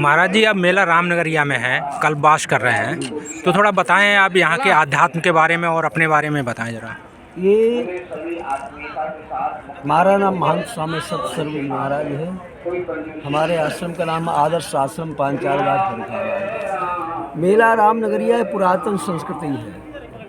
महाराज जी, अब मेला रामनगरिया में है, कल्पवास कर रहे हैं, तो थोड़ा बताएं आप यहाँ के आध्यात्म के बारे में और अपने बारे में बताएं जरा। ये हमारा नाम महंत स्वामी सत्सर्व महाराज है। हमारे आश्रम का नाम आदर्श आश्रम पांचाल घाट फर्रुखाबाद। मेला रामनगरिया पुरातन संस्कृति है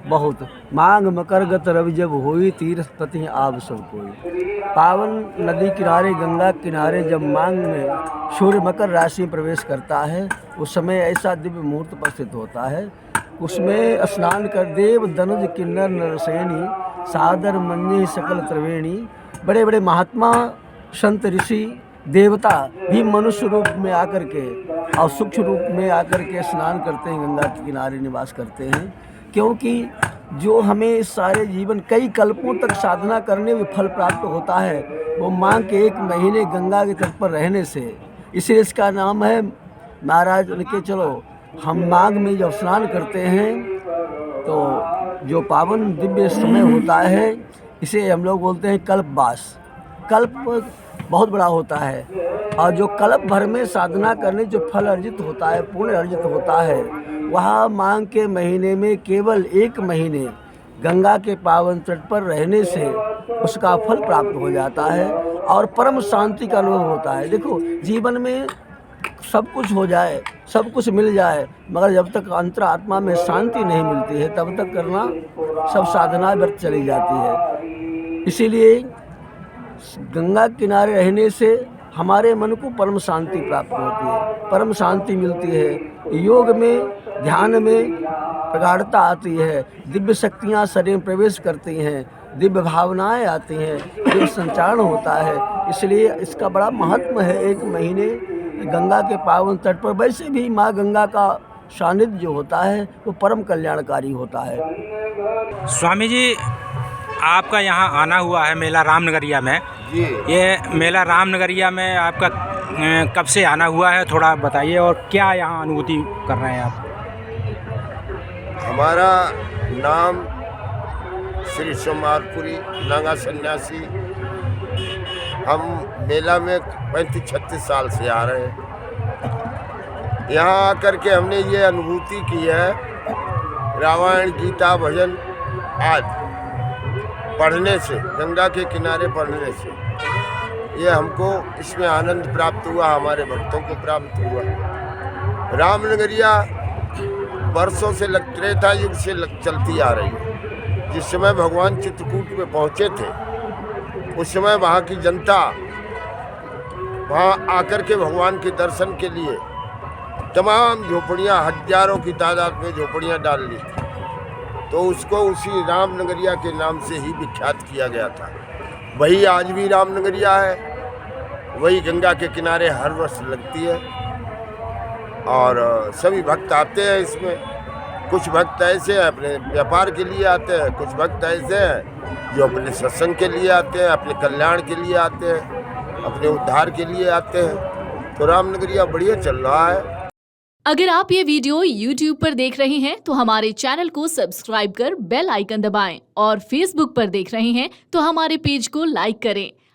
बहुत। मांग मकर गत रवि जब होई, तीर्थ पति आब सब कोई। पावन नदी किनारे गंगा किनारे जब मांग में सूर्य मकर राशि में प्रवेश करता है, उस समय ऐसा दिव्य मुहूर्त उपस्थित होता है। उसमें स्नान कर देव दनुज किन्नर नरसैनी, सादर मन्ये सकल त्रिवेणी। बड़े बड़े महात्मा संत ऋषि देवता भी मनुष्य रूप में आकर के और सूक्ष्म रूप में आकर के स्नान करते हैं, गंगा के किनारे निवास करते हैं। क्योंकि जो हमें इस सारे जीवन कई कल्पों तक साधना करने में फल प्राप्त होता है, वो माँ के 1 महीने गंगा के तट पर रहने से, इसलिए इसका नाम है। महाराज उनके चलो हम माघ में जब स्नान करते हैं तो जो पावन दिव्य समय होता है, इसे हम लोग बोलते हैं कल्पवास। कल्प बहुत बड़ा होता है और जो कल्प भर में साधना करने जो फल अर्जित होता है, पुण्य अर्जित होता है, वह माघ के महीने में केवल 1 महीने गंगा के पावन तट पर रहने से उसका फल प्राप्त हो जाता है और परम शांति का अनुभव होता है। देखो, जीवन में सब कुछ हो जाए, सब कुछ मिल जाए, मगर जब तक अंतरात्मा में शांति नहीं मिलती है, तब तक करना सब साधना व्यर्थ चली जाती है। इसीलिए गंगा किनारे रहने से हमारे मन को परम शांति प्राप्त होती है, परम शांति मिलती है। योग में, ध्यान में प्रगाढ़ता आती है, दिव्य शक्तियाँ शरीर में प्रवेश करती हैं, दिव्य भावनाएं आती हैं, दिव्य संचारण होता है। इसलिए इसका बड़ा महत्व है 1 महीने गंगा के पावन तट पर। वैसे भी माँ गंगा का सानिध्य जो होता है वो परम कल्याणकारी होता है। स्वामी जी, आपका यहाँ आना हुआ है मेला रामनगरिया में। ये मेला रामनगरिया में आपका कब से आना हुआ है, थोड़ा बताइए, और क्या यहाँ अनुभूति कर रहे हैं आप? हमारा नाम श्री सोमवारपुरी नागा सन्यासी। हम मेला में 35-36 साल से आ रहे हैं। यहाँ आकर के हमने ये अनुभूति की है, रामायण गीता भजन आदि पढ़ने से, गंगा के किनारे पढ़ने से ये हमको इसमें आनंद प्राप्त हुआ, हमारे भक्तों को प्राप्त हुआ। रामनगरिया वर्षों से त्रेता युग से चलती आ रही है। जिस समय भगवान चित्रकूट में पहुँचे थे, उस समय वहाँ की जनता वहाँ आकर के भगवान के दर्शन के लिए तमाम झोपड़ियाँ, हजारों की तादाद में झोपड़ियाँ डाल ली थी। तो उसको उसी रामनगरिया के नाम से ही विख्यात किया गया था। वही आज भी रामनगरिया है, वही गंगा के किनारे हर वर्ष लगती है और सभी भक्त आते हैं इसमें। कुछ भक्त ऐसे हैं अपने व्यापार के लिए आते हैं, कुछ भक्त ऐसे हैं जो अपने सत्संग के लिए आते हैं, अपने कल्याण के लिए आते हैं, अपने उद्धार के लिए आते हैं। तो रामनगरिया बढ़िया चल रहा है। अगर आप ये वीडियो YouTube पर देख रहे हैं तो हमारे चैनल को सब्सक्राइब कर बेल आइकन दबाएं, और Facebook पर देख रहे हैं तो हमारे पेज को लाइक करें।